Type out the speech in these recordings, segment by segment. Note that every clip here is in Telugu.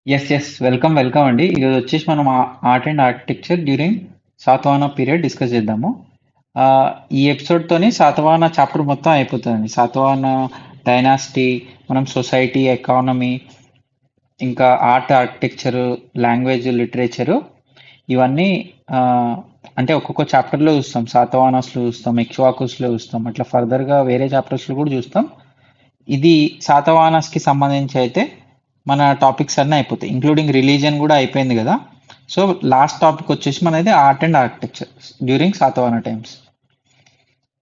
వెల్కమ్ అండి. ఈరోజు వచ్చేసి మనం art and architecture during Satavahana period discuss చేద్దాము. ఈ ఎపిసోడ్తోని శాతవాహన చాప్టర్ మొత్తం అయిపోతుందండి. శాతవాహన డైనాసిటీ, మనం సొసైటీ, ఎకానమీ, ఇంకా ఆర్ట్, ఆర్కిటెక్చరు, లాంగ్వేజ్, లిటరేచరు ఇవన్నీ ఆ, అంటే ఒక్కొక్క చాప్టర్లో చూస్తాం. శాతవాహనస్లో చూస్తాం, ఇక్ష్వాకుస్లో చూస్తాం, అట్లా ఫర్దర్గా వేరే చాప్టర్స్లో కూడా చూస్తాం. ఇది శాతవాహనస్కి సంబంధించి అయితే మన టాపిక్స్ అన్నీ అయిపోతాయి, ఇంక్లూడింగ్ రిలీజియన్ కూడా అయిపోయింది కదా. సో లాస్ట్ టాపిక్ వచ్చేసి మనది art and architecture during Satavahana times.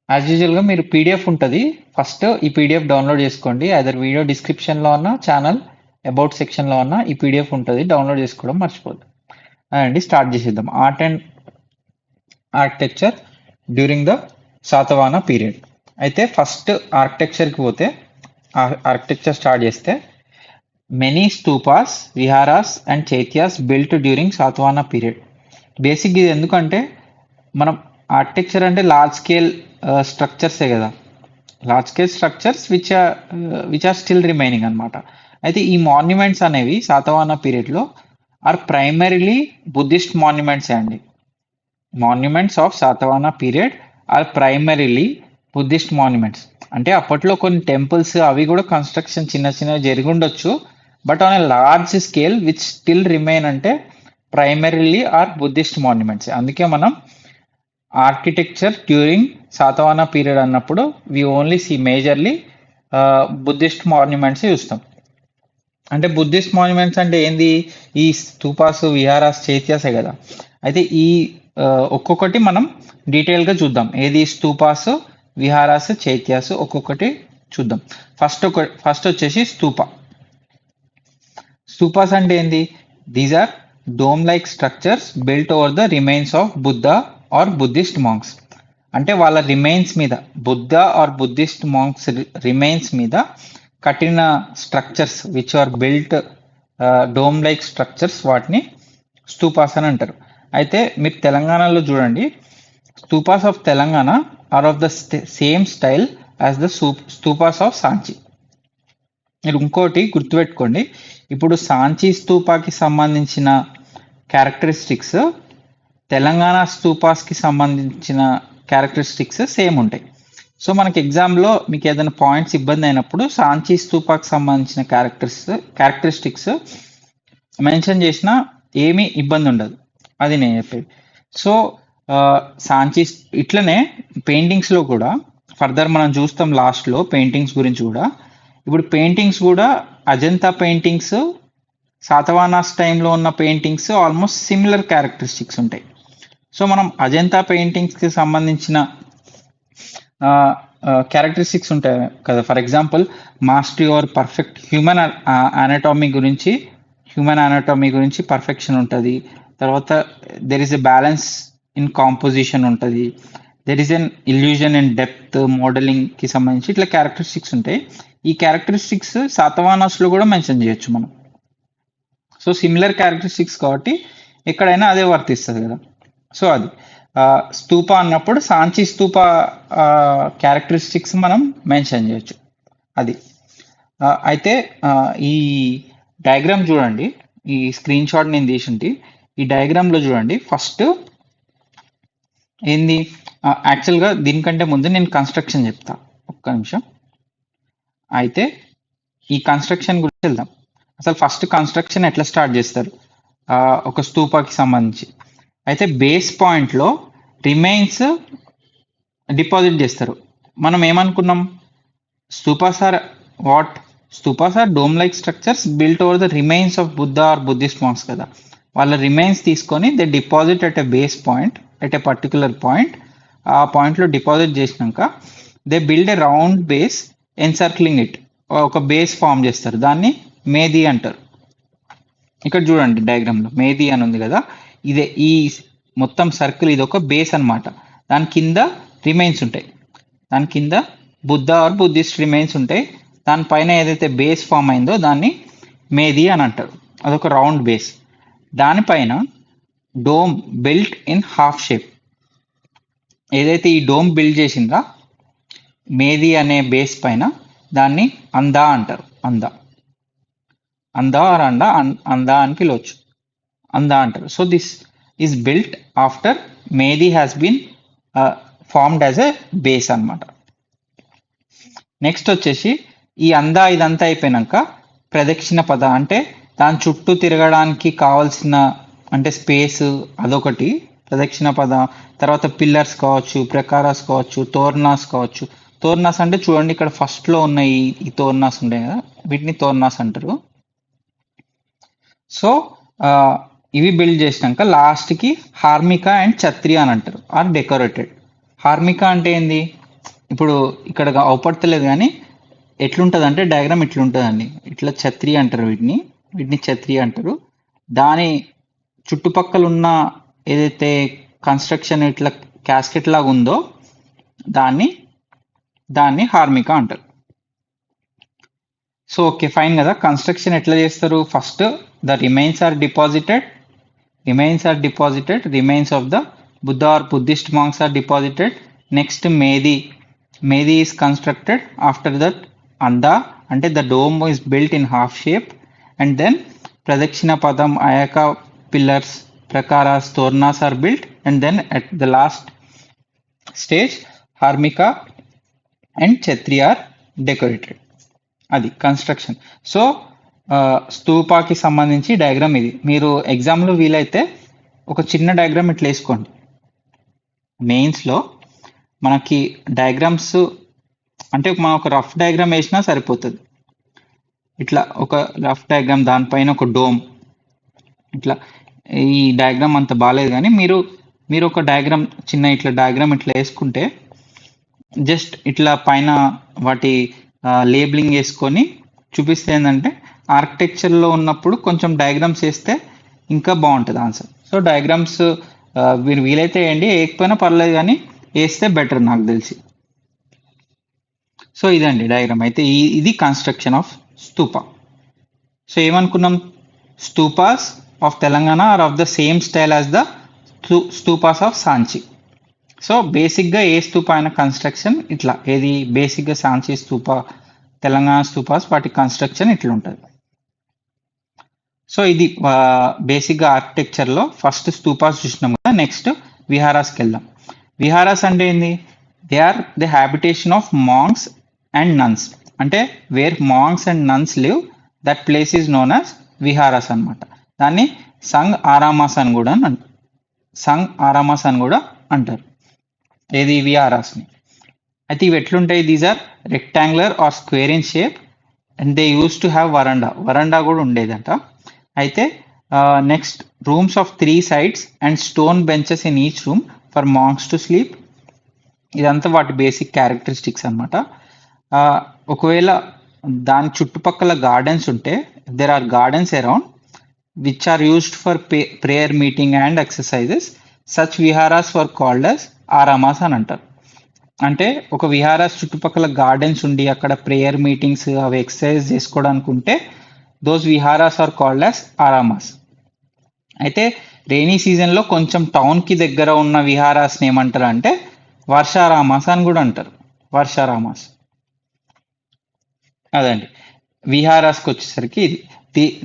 As యూజువల్గా మీరు పీడిఎఫ్ ఉంటుంది, ఫస్ట్ ఈ పీడిఎఫ్ డౌన్లోడ్ చేసుకోండి. అదర్ వీడియో డిస్క్రిప్షన్లో ఉన్న ఛానల్ అబౌట్ సెక్షన్లో ఉన్న ఈ పీడిఎఫ్ ఉంటుంది, డౌన్లోడ్ చేసుకోవడం మర్చిపోద్దు. అండి స్టార్ట్ చేసేద్దాం. Art and architecture during the Satavahana period. అయితే ఫస్ట్ ఆర్కిటెక్చర్కి పోతే, ఆర్కిటెక్చర్ స్టార్ట్ చేస్తే many stupas, viharas and chaityas built during Satavahana period. Basic ఇది ఎందుకంటే మనం ఆర్కిటెక్చర్ అంటే లార్జ్ స్కేల్ స్ట్రక్చర్సే కదా, large scale structures which are still remaining అనమాట. అయితే ఈ మాన్యుమెంట్స్ అనేవి శాతవాహన పీరియడ్లో ఆర్ ప్రైమరీలీ బుద్ధిస్ట్ మాన్యుమెంట్సే అండి. Monuments of Satavahana period are primarily Buddhist monuments. అంటే అప్పట్లో కొన్ని టెంపుల్స్ అవి కూడా కన్స్ట్రక్షన్ చిన్న చిన్నవి జరిగి ఉండొచ్చు, but on a large scale which still remain అంటే ప్రైమరీలీ ఆర్ బుద్ధిస్ట్ మాన్యుమెంట్స్. అందుకే మనం ఆర్కిటెక్చర్ డ్యూరింగ్ శాతవాహన పీరియడ్ అన్నప్పుడు we only see majorly Buddhist monuments చూస్తాం. అంటే బుద్ధిస్ట్ మాన్యుమెంట్స్ అంటే ఏంది? ఈ స్తూపాస్, విహారాస్, చైత్యాసే కదా. అయితే ఈ ఒక్కొక్కటి మనం డీటెయిల్గా చూద్దాం. ఏది స్తూపాస్, విహారాస్, చైత్యాస్ ఒక్కొక్కటి చూద్దాం. ఫస్ట్ వచ్చేసి స్తూప. స్తూపాస్ అంటే ఏంది? These are dome like structures built over the remains of Buddha or Buddhist monks. అంటే వాళ్ళ రిమైన్స్ మీద, Buddha or Buddhist monks remains మీద కట్టిన structures which are built dome like structures, వాటిని స్తూపాస్ అని అంటారు. అయితే మీరు తెలంగాణలో చూడండి, stupas of Telangana are of the same style as the స్తూపాస్ of Sanchi. మీరు ఇంకోటి గుర్తుపెట్టుకోండి, ఇప్పుడు సాంచి స్తూపాకి సంబంధించిన క్యారెక్టరిస్టిక్స్ తెలంగాణ స్తూపాస్కి సంబంధించిన క్యారెక్టరిస్టిక్స్ సేమ్ ఉంటాయి. సో మనకి ఎగ్జామ్లో మీకు ఏదైనా పాయింట్స్ ఇబ్బంది అయినప్పుడు సాంచి స్తూపాకి సంబంధించిన క్యారెక్టరిస్టిక్స్ మెన్షన్ చేసినా ఏమీ ఇబ్బంది ఉండదు, అది నేను చెప్పేది. సో సాంచి ఇట్లనే పెయింటింగ్స్లో కూడా ఫర్దర్ మనం చూస్తాం లాస్ట్లో పెయింటింగ్స్ గురించి కూడా. ఇప్పుడు పెయింటింగ్స్ కూడా అజంతా పెయింటింగ్స్, శాతవాహనాస్ టైంలో ఉన్న పెయింటింగ్స్ ఆల్మోస్ట్ సిమిలర్ క్యారెక్టరిస్టిక్స్ ఉంటాయి. సో మనం అజంతా పెయింటింగ్స్కి సంబంధించిన క్యారెక్టరిస్టిక్స్ ఉంటాయి కదా. For example mastery or perfect human anatomy గురించి పర్ఫెక్షన్ ఉంటుంది. తర్వాత there is a balance in composition ఉంటుంది. There is an illusion in depth మోడలింగ్కి సంబంధించి ఇట్లా క్యారెక్టరిస్టిక్స్ ఉంటాయి. ఈ క్యారెక్టరిస్టిక్స్ శాతవాహనాస్లో కూడా మెన్షన్ చేయొచ్చు మనం. సో సిమిలర్ క్యారెక్టరిస్టిక్స్ కాబట్టి ఎక్కడైనా అదే వర్తిస్తుంది కదా. సో అది స్తూప అన్నప్పుడు సాంచి స్తూప క్యారెక్టరిస్టిక్స్ మనం మెన్షన్ చేయొచ్చు. అది అయితే ఈ డయాగ్రామ్ చూడండి, ఈ స్క్రీన్ షాట్ నేను తీసింటి. ఈ డయాగ్రామ్లో చూడండి, ఫస్ట్ ఏంది? యాక్చువల్గా దీనికంటే ముందు నేను కన్స్ట్రక్షన్ చెప్తా, ఒక్క నిమిషం. అయితే ఈ కన్స్ట్రక్షన్ గురించి వెళ్దాం. అసలు ఫస్ట్ కన్స్ట్రక్షన్ ఎట్లా స్టార్ట్ చేస్తారు ఒక స్తూపాకి సంబంధించి? అయితే బేస్ పాయింట్లో రిమైన్స్ డిపాజిట్ చేస్తారు. మనం ఏమనుకున్నాం? Stupas or dome like structures built over the remains of Buddha or Buddhist monks కదా. వాళ్ళ రిమైన్స్ తీసుకొని they deposit at a base point, at a particular point. ఆ పాయింట్లో డిపాజిట్ చేసినాక they build a round base encircling it, ఒక బేస్ ఫామ్ చేస్తారు. దాన్ని మేది అంటారు. ఇక్కడ చూడండి డయాగ్రామ్లో మేది అని ఉంది కదా, ఇదే ఈ మొత్తం సర్కిల్ ఇది ఒక బేస్ అన్నమాట. దాని కింద రిమైన్స్ ఉంటాయి, దాని కింద బుద్ధ ఆర్ బుద్ధిస్ట్ రిమైన్స్ ఉంటాయి. దానిపైన ఏదైతే బేస్ ఫామ్ అయిందో దాన్ని మేది అని అంటారు. అదొక రౌండ్ బేస్. దానిపైన dome built in half shape. ఏదైతే ఈ డోమ్ బిల్డ్ చేసిందా మేది అనే బేస్ పైన, దాన్ని అందా అంటారు. అందా అందా ఆర్ అందా అని పిలవచ్చు, అందా అంటారు. So this is built after medhi has been formed as a base అన్నమాట. నెక్స్ట్ వచ్చేసి ఈ అందా ఇదంతా అయిపోయినాక ప్రదక్షిణ పద అంటే దాని చుట్టూ తిరగడానికి కావాల్సిన అంటే స్పేస్ అదొకటి ప్రదక్షిణ పద. తర్వాత పిల్లర్స్ కావచ్చు, ప్రకారాస్ కావచ్చు, తోర్నాస్ కావచ్చు. తోర్నాస్ అంటే చూడండి ఇక్కడ ఫస్ట్ లో ఉన్న ఈ తోర్నాస్ ఉంటాయి కదా, వీటిని తోర్నాస్ అంటారు. సో ఇవి బిల్డ్ చేసినాక లాస్ట్ కి హార్మిక అండ్ ఛత్రియ అని అంటారు, ఆర్ డెకరేటెడ్. హార్మిక అంటే ఏంది, ఇప్పుడు ఇక్కడ అవపడతలేదు కానీ ఎట్లుంటది అంటే డయాగ్రామ్ ఇట్లుంటదండి. ఇట్లా ఛత్రియ అంటారు వీటిని ఛత్రియ అంటారు. దాని చుట్టుపక్కల ఉన్న ఏదైతే కన్స్ట్రక్షన్ ఇట్లా క్యాస్కెట్ లాగా ఉందో దాన్ని హార్మిక అంటారు. సో ఓకే ఫైన్ కదా. కన్స్ట్రక్షన్ ఎట్లా చేస్తారు, first the remains are deposited, remains of the Buddha or Buddhist monks are deposited. Next medhi is constructed. After that anda అంటే the dome is built in half shape. And then pradakshina పదం, అయాక, pillars, prakaras, tornas are built, and then at the last stage harmika and kshatriya are decorated. అది కన్స్ట్రక్షన్. సో స్తూపాకి సంబంధించి డయాగ్రామ్ ఇది. మీరు ఎగ్జామ్లో వీలైతే ఒక చిన్న డయాగ్రామ్ ఇట్లా వేసుకోండి. మెయిన్స్లో మనకి డయాగ్రామ్స్ అంటే మనం ఒక రఫ్ డయాగ్రామ్ వేసినా సరిపోతుంది. ఇట్లా ఒక రఫ్ డయాగ్రామ్, దానిపైన ఒక డోమ్, ఇట్లా. ఈ డయాగ్రామ్ అంత బాగాలేదు కానీ మీరు ఒక డయాగ్రామ్ చిన్న ఇట్లా డయాగ్రామ్ ఇట్లా వేసుకుంటే జస్ట్ ఇట్లా పైన వాటి లేబులింగ్ వేసుకొని చూపిస్తే ఏంటంటే ఆర్కిటెక్చర్లో ఉన్నప్పుడు కొంచెం డయాగ్రామ్స్ వేస్తే ఇంకా బాగుంటుంది ఆన్సర్. సో డయాగ్రామ్స్ మీరు వీలైతే వేయండి, వేయకపోయినా పర్లేదు కానీ వేస్తే బెటర్ నాకు తెలిసి. సో ఇదండి డయాగ్రామ్. అయితే ఇది కన్స్ట్రక్షన్ ఆఫ్ స్తూప. సో ఏమనుకున్నాం, stupas of Telangana are of the same style as the స్తూపాస్ of Sanchi. So బేసిక్గా ఏ స్తూప అయిన కన్స్ట్రక్షన్ ఇట్లా, ఏది బేసిక్గా సాంచి స్తూప, తెలంగాణ స్తూపాస్, వాటి కన్స్ట్రక్షన్ ఇట్లా ఉంటుంది. సో ఇది బేసిక్గా ఆర్కిటెక్చర్లో ఫస్ట్ స్తూపాస్ చూసినాం కదా. నెక్స్ట్ విహారాస్కి వెళ్దాం. విహారాస్ అంటే ఏంది, they are the habitation of monks and nuns. అంటే where monks and nuns live, that place is known as viharas అనమాట. దాన్ని సంగ్ ఆరామాస్ అని కూడా అంటారు, ఏది విహారాస్ని. అయితే ఇవి ఎట్లుంటాయి, these are rectangular or square in shape and they use to have veranda కూడా ఉండేదంట. అయితే next rooms of 3 sides and stone benches in each room for monks to sleep. ఇదంతా వాటి బేసిక్ క్యారెక్టరిస్టిక్స్ అనమాట. ఒకవేళ దాని చుట్టుపక్కల గార్డెన్స్ ఉంటే, there are gardens around which are used for prayer meeting and exercises, such viharas were called as aramas అని అంటారు. అంటే ఒక విహారాస్ చుట్టుపక్కల గార్డెన్స్ ఉండి అక్కడ ప్రేయర్ మీటింగ్స్ అవి ఎక్సర్సైజ్ చేసుకోవడానికి ఉంటే those viharas are called as aramas. అయితే రైనీ సీజన్లో కొంచెం టౌన్కి దగ్గర ఉన్న విహారాస్ని ఏమంటారు అంటే వర్షారామాస్ అని కూడా అంటారు, వర్షారామాస్. అదండి విహారాస్కి వచ్చేసరికి ఇది.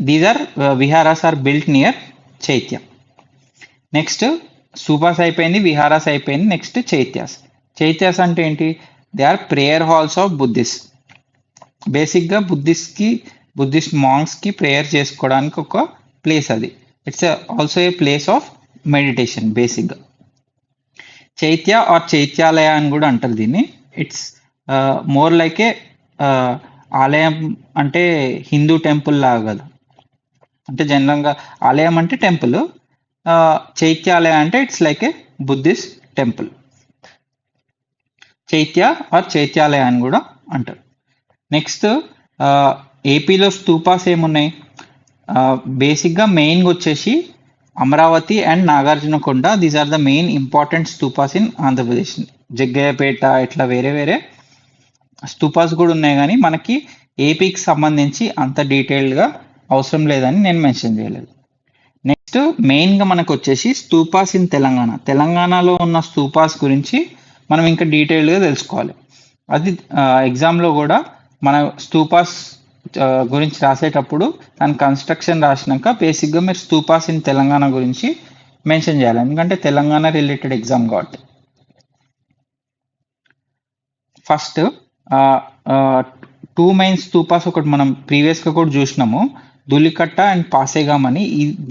These are viharas are built near chaitya. Next stupas అయిపోయింది, విహారాస్ అయిపోయింది. నెక్స్ట్ చైత్యాస్ అంటే ఏంటి, they are prayer halls of Buddhist. బేసిక్గా బుద్ధిస్ట్ మాంక్స్కి ప్రేయర్ చేసుకోవడానికి ఒక ప్లేస్ అది. It's also a place of meditation బేసిక్గా. చైత్య ఆర్ చైత్యాలయ అని కూడా అంటారు దీన్ని. ఇట్స్ మోర్ లైక్ ఏ ఆలయం అంటే హిందూ టెంపుల్ లాగా కదా, అంటే జనరల్గా ఆలయం అంటే టెంపుల్, చైత్యాలయ అంటే it's like a Buddhist temple. Chaitya or chaityalaya అని కూడా అంటారు. నెక్స్ట్ ఏపీలో స్తూపాస్ ఏమున్నాయి, బేసిక్గా మెయిన్గా వచ్చేసి Amaravati and Nagarjunakonda. These are the main important stupas in Andhra Pradesh. Jaggayyapeta ఇట్లా వేరే స్తూపాస్ కూడా ఉన్నాయి కానీ మనకి ఏపీకి సంబంధించి అంత డీటెయిల్డ్గా అవసరం లేదని నేను మెన్షన్ చేయలేదు. నెక్స్ట్ మెయిన్గా మనకు వచ్చేసి స్తూపాస్ ఇన్ తెలంగాణలో ఉన్న స్తూపాస్ గురించి మనం ఇంకా డీటెయిల్డ్గా తెలుసుకోవాలి. అది ఎగ్జామ్లో కూడా మన స్తూపాస్ గురించి రాసేటప్పుడు దాని కన్స్ట్రక్షన్ రాసినాక బేసిక్గా మీరు స్తూపాస్ ఇన్ తెలంగాణ గురించి మెన్షన్ చేయాలి, ఎందుకంటే తెలంగాణ రిలేటెడ్ ఎగ్జామ్ కాబట్టి. ఫస్ట్ టూ మెయిన్ స్తూపాస్ ఒకటి మనం ప్రీవియస్గా కూడా చూసినాము, ధూళికట్ట అండ్ పాసేగామ్ అని.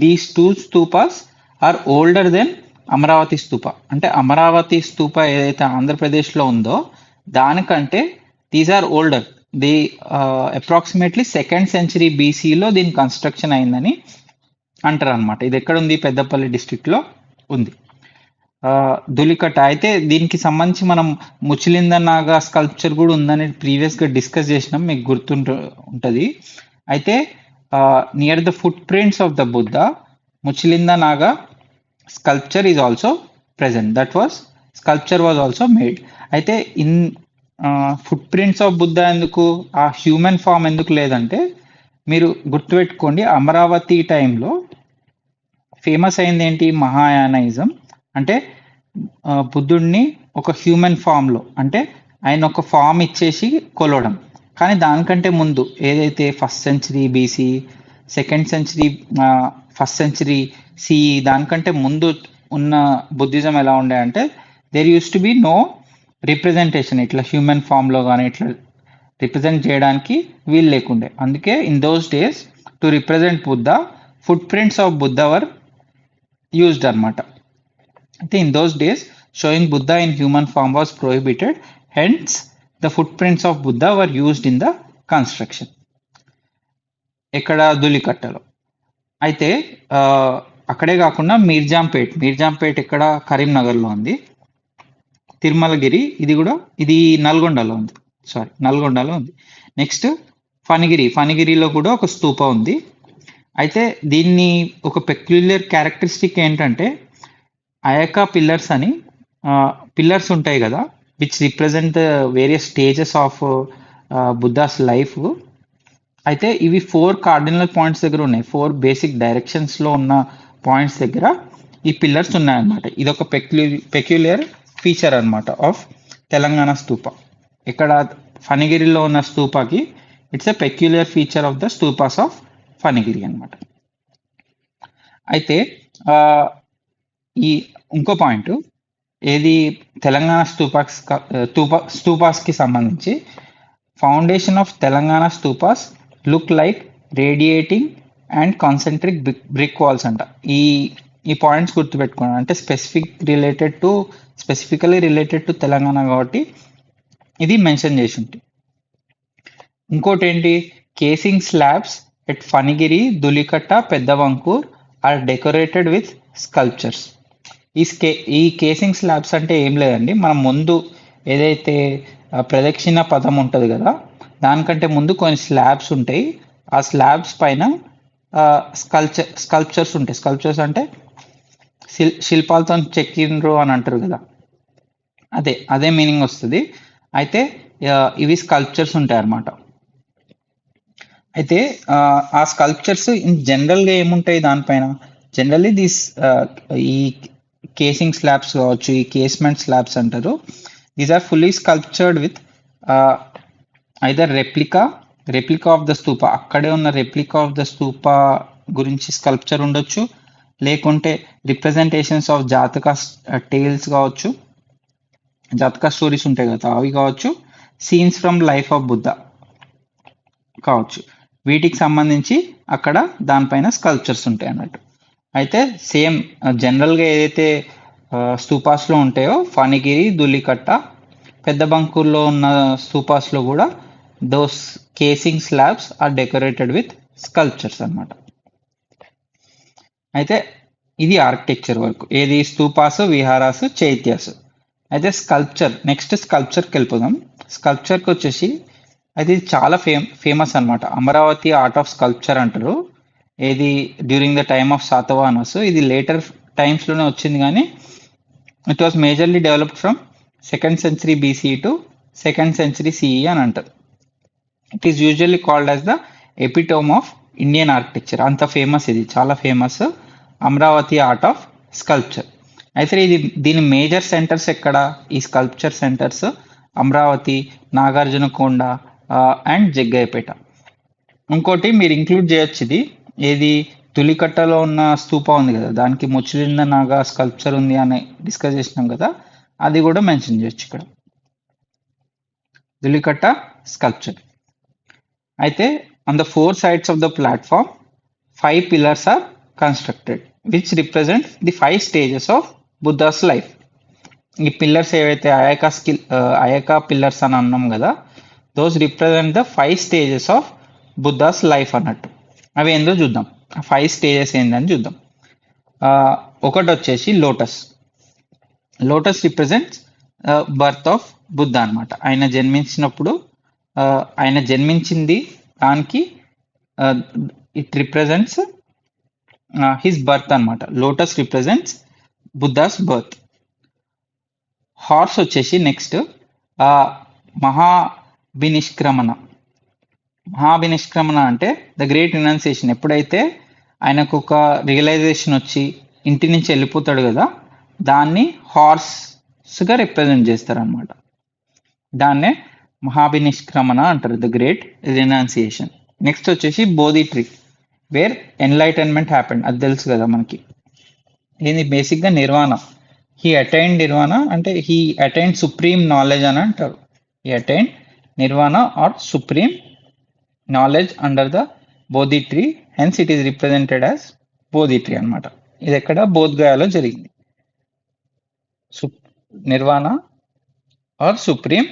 These two stupas are older than Amaravati stupa. అంటే అమరావతి స్తూప ఏదైతే ఆంధ్రప్రదేశ్లో ఉందో దానికంటే these are older. The approximately 2nd century బీసీలో దీని కన్స్ట్రక్షన్ అయిందని అంటారు అనమాట. ఇది ఎక్కడ ఉంది? పెద్దపల్లి డిస్ట్రిక్ట్లో ఉంది. ధూళికట్ట అయితే దీనికి సంబంధించి మనం ముచిలింద నాగా స్కల్ప్చర్ కూడా ఉందని ప్రీవియస్గా డిస్కస్ చేసినాం, మీకు ఉంటుంది. అయితే near the foot prints of the Buddha Muchalinda Naga sculpture is also present. Sculpture was also made. అయితే in foot prints of Buddha ఎందుకు, ఆ హ్యూమన్ ఫామ్ ఎందుకు లేదంటే, మీరు గుర్తుపెట్టుకోండి, అమరావతి టైంలో ఫేమస్ అయింది ఏంటి? మహాయానయిజం. అంటే బుద్ధుడిని ఒక హ్యూమన్ ఫామ్లో, అంటే ఆయన ఒక ఫామ్ ఇచ్చేసి కొలవడం. కానీ దానికంటే ముందు ఏదైతే 1st century BC, 2nd century, 1st century CE, దానికంటే ముందు ఉన్న బుద్ధిజం ఎలా ఉండే అంటే, there use to be no representation, ఇట్లా హ్యూమన్ ఫామ్లో కానీ ఇట్లా రిప్రజెంట్ చేయడానికి వీలు లేకుండే. అందుకే in those days to represent Buddha, foot prints of Buddha were used అనమాట. అయితే in those days showing Buddha in human form was prohibited, hence the foot prints of Buddha were used in the construction. ఇక్కడ ధూళికట్టలో. అయితే అక్కడే కాకుండా మీర్జాంపేట్ ఇక్కడ కరీంనగర్లో ఉంది. తిరుమలగిరి ఇది నల్గొండలో ఉంది. నెక్స్ట్ ఫణిగిరిలో కూడా ఒక స్తూప ఉంది. అయితే దీన్ని ఒక పెక్యులర్ క్యారెక్టరిస్టిక్ ఏంటంటే, అయకా పిల్లర్స్ అని పిల్లర్స్ ఉంటాయి కదా, which represent the various stages of Buddha's life. అయితే ఇవి 4 కార్డినల్ పాయింట్స్ దగ్గర ఉన్నాయి, 4 బేసిక్ డైరెక్షన్స్లో ఉన్న పాయింట్స్ దగ్గర ఈ పిల్లర్స్ ఉన్నాయన్నమాట. ఇది ఒక పెక్యులర్ ఫీచర్ అనమాట ఆఫ్ తెలంగాణ స్తూప. ఇక్కడ ఫణిగిరిలో ఉన్న స్తూపకి it's a peculiar feature of the స్తూపాస్ of Phanigiri అనమాట. అయితే ఈ ఇంకో పాయింట్ ఏది, తెలంగాణ స్తూపాస్కి సంబంధించి, foundation of Telangana stupas look like radiating and concentric brick walls అంట. ఈ పాయింట్స్ గుర్తుపెట్టుకున్నాను, అంటే స్పెసిఫికలీ రిలేటెడ్ టు తెలంగాణ కాబట్టి ఇది మెన్షన్ చేసి ఉంటుంది. ఇంకోటి ఏంటి, casing slabs at Phanigiri, Dhulikatta, Peddavankur are decorated with sculptures. ఈ కేసింగ్ స్లాబ్స్ అంటే ఏం లేదండి, మనం ముందు ఏదైతే ప్రదక్షిణ పదం ఉంటుంది కదా, దానికంటే ముందు కొన్ని స్లాబ్స్ ఉంటాయి. ఆ స్లాబ్స్ పైన స్కల్ప్చర్స్ ఉంటాయి. స్కల్ప్చర్స్ అంటే శిల్పాలతో చెక్కిండ్రు అని అంటారు కదా, అదే మీనింగ్ వస్తుంది. అయితే ఇవి స్కల్ప్చర్స్ ఉంటాయి అన్నమాట. అయితే ఆ స్కల్ప్చర్స్ ఇన్ జనరల్గా ఏముంటాయి దానిపైన, జనరల్లీ ఈ కేసింగ్ స్లాబ్స్ కావచ్చు, ఈ కేస్మెంట్ స్లాబ్స్ అంటారు, these are fully sculptured with either replica of the stupa, అక్కడే ఉన్న రెప్లికా ఆఫ్ ద స్తూప గురించి స్కల్ప్చర్ ఉండొచ్చు, లేకుంటే రిప్రజెంటేషన్స్ ఆఫ్ జాతక టేల్స్ కావచ్చు, జాతక స్టోరీస్ ఉంటాయి కదా అవి కావచ్చు, scenes from life of Buddha కావచ్చు, వీటికి సంబంధించి అక్కడ దానిపైన స్కల్ప్చర్స్ ఉంటాయి అన్నట్టు. అయితే సేమ్ జనరల్గా ఏదైతే స్తూపాస్లో ఉంటాయో ఫణిగిరి, ధూళికట్ట, పెద్ద బంకూర్లో ఉన్న స్తూపాస్లో కూడా those casing slabs are decorated with sculptures అన్నమాట. అయితే ఇది ఆర్కిటెక్చర్ వర్క్, ఏది స్తూపాస్, విహారాస్, చైత్యాస్. అయితే నెక్స్ట్ స్కల్ప్చర్కి వెళ్ళిపోదాం. స్కల్ప్చర్కి వచ్చేసి అయితే ఇది చాలా ఫేమస్ అనమాట, అమరావతి ఆర్ట్ ఆఫ్ స్కల్ప్చర్ అంటారు. ఏది during the time of Satavahanas, ఇది లేటర్ టైమ్స్లోనే వచ్చింది, కానీ it was majorly developed from 2nd century BCE to 2nd century CE అని అంటారు. It is usually called as the epitome of Indian architecture. అంత ఫేమస్, ఇది చాలా famous Amaravati art of sculpture. అయితే దీని మేజర్ సెంటర్స్ ఎక్కడ, ఈ sculpture centres Amaravati, Nagarjunakonda and Jaggayyapeta. ఇంకోటి మీరు ఇంక్లూడ్ చేయొచ్చు ఇది. ఏది తులికట్టలో ఉన్న స్తూప ఉంది కదా! దానికి ముచ్చులింద నాగా స్కల్ప్చర్ ఉంది అని డిస్కస్ చేసినాం కదా! అది కూడా మెన్షన్ చేయొచ్చు ఇక్కడ. తులికట్ట స్కల్ప్చర్. అయితే on the four sides of the platform, 5 pillars are constructed, which represent the 5 stages of Buddha's life. ఈ పిల్లర్స్ ఏవైతే అయాకా పిల్లర్స్ అని అన్నాం కదా, those represent the 5 stages of Buddha's life అన్నట్టు. అవి ఏందో చూద్దాం. ఆ 5 స్టేజెస్ ఏందని చూద్దాం. ఒకటి వచ్చేసి lotus. Lotus represents birth of Buddha అనమాట. ఆయన జన్మించినప్పుడు ఆయన జన్మించింది దానికి ఇట్ రిప్రజెంట్స్ హిస్ బర్త్ అనమాట. Lotus represents Buddha's birth. Horse వచ్చేసి నెక్స్ట్ మహాభినిష్క్రమణ. మహాభినిష్క్రమణ అంటే ద గ్రేట్ రినౌన్సియేషన్. ఎప్పుడైతే ఆయనకు ఒక రియలైజేషన్ వచ్చి ఇంటి నుంచి వెళ్ళిపోతాడు కదా, దాన్ని హార్స్గా రిప్రజెంట్ చేస్తారనమాట. దాన్నే మహాభినిష్క్రమణ అంటారు, ద గ్రేట్ రినౌన్సియేషన్. నెక్స్ట్ వచ్చేసి బోధి ట్రీ, వేర్ ఎన్లైటన్మెంట్ హ్యాపెండ్. అది తెలుసు కదా మనకి. ఇది బేసిక్గా నిర్వాణ. హీ అటైన్డ్ నిర్వాణ అంటే హీ అటైన్డ్ సుప్రీం నాలెడ్జ్ అని అంటారు. He attained nirvana or supreme knowledge under the Bodhi tree, hence it is represented as Bodhi tree అనమాట. ఇది ఎక్కడ బోధ్గయాలో జరిగింది. Nirvana or supreme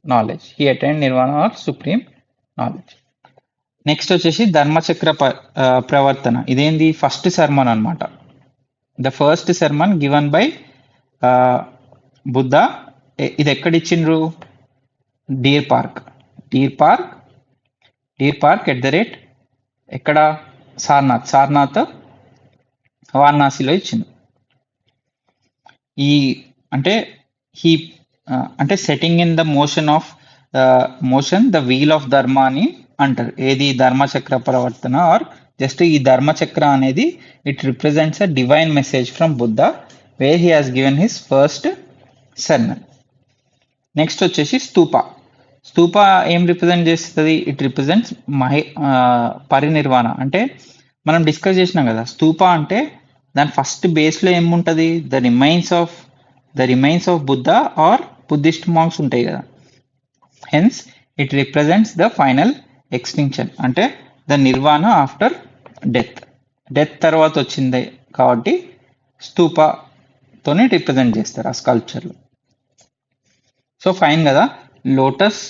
knowledge. He attained nirvana or supreme knowledge. Next వచ్చేసి ధర్మచక్ర ప్రవర్తన. ఇదేంది ఫస్ట్ సెర్మన్ అనమాట. The first sermon given by Buddha. ఇది ఎక్కడ ఇచ్చిండ్రు? Deer park. At the rate ఎక్కడ? సార్నాథ్ వారణాసిలో ఇచ్చింది. ఈ అంటే హీ అంటే setting in the motion the wheel of ధర్మ అని అంటారు. ఏది? ధర్మచక్ర ప్రవర్తన. ఆర్ జస్ట్ ఈ ధర్మచక్ర అనేది it represents a divine message from Buddha, where he has given his first sermon. Next వచ్చేసి స్తూప. స్తూప ఏం రిప్రజెంట్ చేస్తుంది? It represents parinirvana. అంటే మనం డిస్కస్ చేసినాం కదా, స్తూప అంటే దాని ఫస్ట్ బేస్లో ఏముంటుంది? The remains of Buddha or Buddhist monks ఉంటాయి కదా. Hence it represents the final extinction, అంటే ద నిర్వాణ ఆఫ్టర్ డెత్ తర్వాత వచ్చింది కాబట్టి స్తూపతోనే రిప్రజెంట్ చేస్తారు ఆ స్కల్ప్చర్లో. సో ఫైన్ కదా. Lotus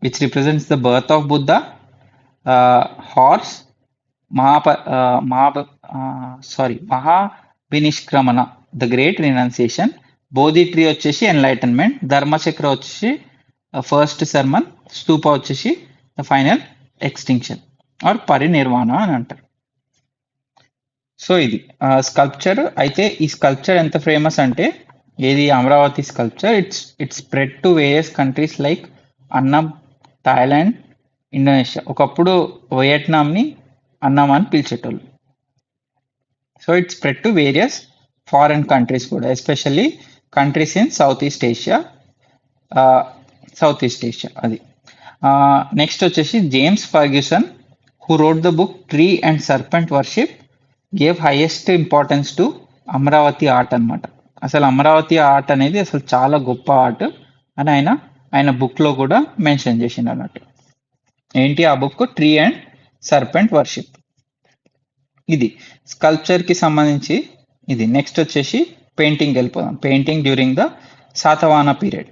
which represents the birth of Buddha, horse Mahabhinishkramana the great renunciation, Bodhi tree వచ్చేసి ఎన్లైటన్మెంట్, ధర్మచక్ర వచ్చేసి ఫస్ట్ సర్మన్, స్తూప వచ్చేసి the final extinction or parinirvana అని అంటారు. సో ఇది స్కల్ప్చర్. అయితే ఈ స్కల్ప్చర్ ఎంత ఫేమస్ అంటే, ఏది? Amaravati sculpture. It's spread to various countries like Annam, Thailand, Indonesia. ఒకప్పుడు వియట్నాంని అన్నం అని పిలిచేటోళ్ళు. So it's spread to various foreign countries కూడా, especially countries in South East Asia. అది. నెక్స్ట్ వచ్చేసి James Fergusson, who wrote the book tree and serpent worship, gave highest importance to Amaravati art అనమాట. అసలు అమరావతి ఆర్ట్ అనేది అసలు చాలా గొప్ప ఆర్ట్ అని ఆయన బుక్లో కూడా మెన్షన్ చేసిండు అన్నట్టు. ఏంటి ఆ book? Tree and serpent worship. ఇది స్కల్ప్చర్కి సంబంధించి ఇది. నెక్స్ట్ వచ్చేసి పెయింటింగ్ వెళ్ళిపోదాం. Painting during the Satavahana period.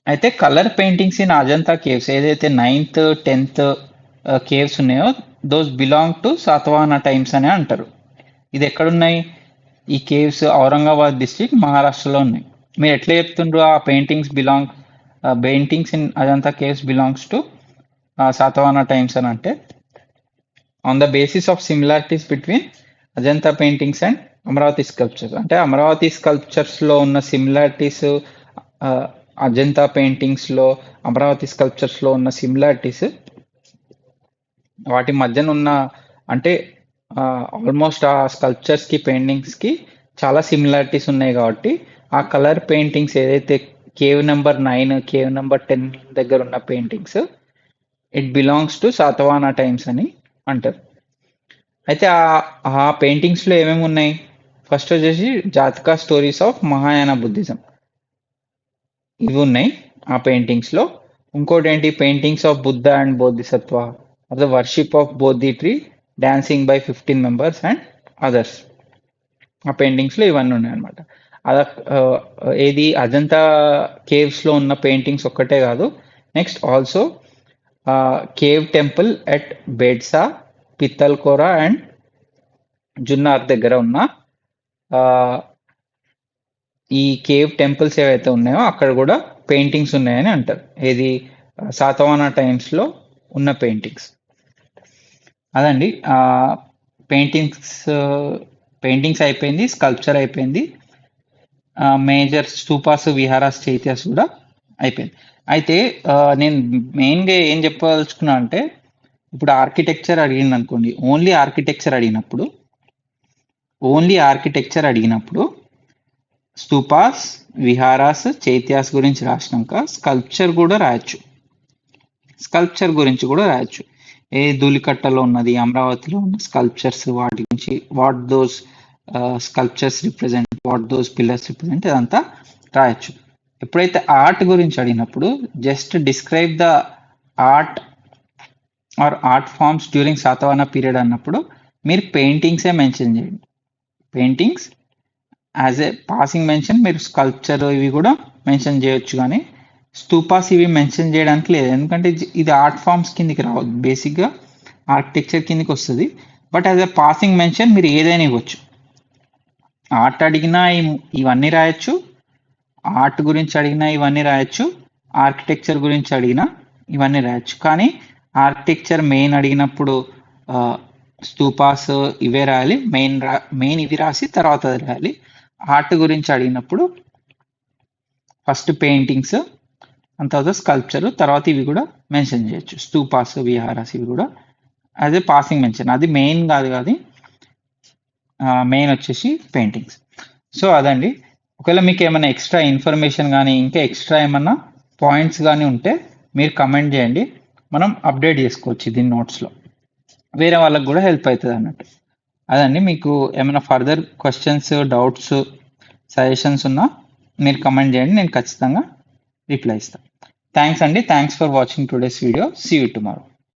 అయితే colour paintings in Ajanta caves, ఏదైతే 9th 10th కేవ్స్ ఉన్నాయో, those belong to Satavahana times అని అంటారు. ఇది ఎక్కడున్నాయి? ఈ కేవ్స్ ఔరంగాబాద్ డిస్ట్రిక్ట్, మహారాష్ట్రలో ఉన్నాయి. మీరు ఎట్లా చెప్తుండ్రు ఆ paintings in Ajanta caves belongs to Satavahana times అని అంటే, on the basis of similarities between Ajanta paintings and Amaravati sculptures. అంటే అమరావతి స్కల్ప్చర్స్లో ఉన్న సిమిలారిటీస్, అజంతా పెయింటింగ్స్లో, అమరావతి స్కల్ప్చర్స్లో ఉన్న సిమిలారిటీస్, వాటి మధ్యన ఉన్న అంటే ఆల్మోస్ట్ ఆ స్కల్ప్చర్స్కి పెయింటింగ్స్కి చాలా సిమిలారిటీస్ ఉన్నాయి కాబట్టి ఆ కలర్ పెయింటింగ్స్ ఏదైతే కేవ్ నెంబర్ 9, కేవ్ నెంబర్ 10 దగ్గర ఉన్న paintings it belongs to Satavahana times అని అంటారు. అయితే ఆ పెయింటింగ్స్లో ఏమేమి ఉన్నాయి? ఫస్ట్ వచ్చేసి జాతక స్టోరీస్ ఆఫ్ మహాయాన బుద్ధిజం ఇవి ఉన్నాయి ఆ పెయింటింగ్స్లో. ఇంకోటి ఏంటి, paintings of Buddha and Bodhisattva, the worship of Bodhi tree, dancing by 15 members and others. ఆ పెయింటింగ్స్లో ఇవన్నీ ఉన్నాయన్నమాట. అద ఆ, ఏది అజంతా కేవ్స్లో ఉన్న పెయింటింగ్స్ ఒక్కటే కాదు, next also cave temple at Bedsa, Pitalkhora and Junnar దగ్గర ఉన్న ఆ, ఈ కేవ్ టెంపుల్స్ ఏవైతే ఉన్నాయో అక్కడ కూడా పెయింటింగ్స్ ఉన్నాయని అంటారు. ఏది శాతవాహన టైమ్స్లో ఉన్న పెయింటింగ్స్. అదండి పెయింటింగ్స్ పెయింటింగ్స్ అయిపోయింది, స్కల్ప్చర్ అయిపోయింది, మేజర్ స్తూపాస్, విహారాస్, చైత్యాస్ కూడా అయిపోయింది. అయితే నేను మెయిన్గా ఏం చెప్పదలుచుకున్నా అంటే, ఇప్పుడు ఆర్కిటెక్చర్ అడిగింది అనుకోండి, ఓన్లీ ఆర్కిటెక్చర్ అడిగినప్పుడు స్తూపాస్, విహారాస్, చైత్యాస్ గురించి రాసినాక స్కల్ప్చర్ గురించి కూడా రాయొచ్చు. ఏ ధూళికట్టలో ఉన్నది, అమరావతిలో ఉన్న స్కల్ప్చర్స్, వాటి గురించి, what those sculptures represent, what those pillars represent, ఇదంతా రాయొచ్చు. ఎప్పుడైతే ఆర్ట్ గురించి అడిగినప్పుడు just describe the art or art forms during Satavahana period అన్నప్పుడు మీరు పెయింటింగ్సే మెన్షన్ చేయండి. Paintings as a passing mention, మీరు స్కల్ప్చర్ ఇవి కూడా మెన్షన్ చేయొచ్చు, కానీ స్తూపాస్ ఇవి మెన్షన్ చేయడానికి లేదు. ఎందుకంటే ఇది ఆర్ట్ ఫార్మ్స్ కిందికి రావద్దు, బేసిక్గా ఆర్కిటెక్చర్ కిందికి వస్తుంది. But as a passing mention మీరు ఏదైనా ఇవ్వచ్చు. ఆర్ట్ అడిగినా ఇవన్నీ రాయొచ్చు, ఆర్ట్ గురించి అడిగినా ఇవన్నీ రాయొచ్చు, ఆర్కిటెక్చర్ గురించి అడిగినా ఇవన్నీ రాయొచ్చు. కానీ ఆర్కిటెక్చర్ మెయిన్ అడిగినప్పుడు స్తూపాస్ ఇవే రాయాలి, మెయిన్ ఇవి రాసి తర్వాత అది రాయాలి. ఆర్ట్ గురించి అడిగినప్పుడు ఫస్ట్ పెయింటింగ్స్, అండ్ తర్వాత స్కల్ప్చర్, తర్వాత ఇవి కూడా మెన్షన్ చేయొచ్చు, స్తూపాస్, విహారాస్, ఇవి కూడా యాజ్ ఏ పాసింగ్ మెన్షన్. అది మెయిన్ కాదు, మెయిన్ వచ్చేసి పెయింటింగ్స్. సో అదండి. ఒకవేళ మీకు ఏమైనా ఎక్స్ట్రా ఇన్ఫర్మేషన్ కానీ ఇంకా ఎక్స్ట్రా ఏమన్నా పాయింట్స్ కానీ ఉంటే మీరు కమెంట్ చేయండి, మనం అప్డేట్ చేసుకోవచ్చు దీని నోట్స్లో, వేరే వాళ్ళకి కూడా హెల్ప్ అవుతుంది అన్నట్టు. అదండి. మీకు ఏమైనా ఫర్దర్ క్వశ్చన్స్, డౌట్స్, సజెషన్స్ ఉన్నా మీరు కమెంట్ చేయండి, నేను ఖచ్చితంగా రిప్లై ఇస్తాను. థ్యాంక్స్ అండి. Thanks for watching today's video. See you tomorrow.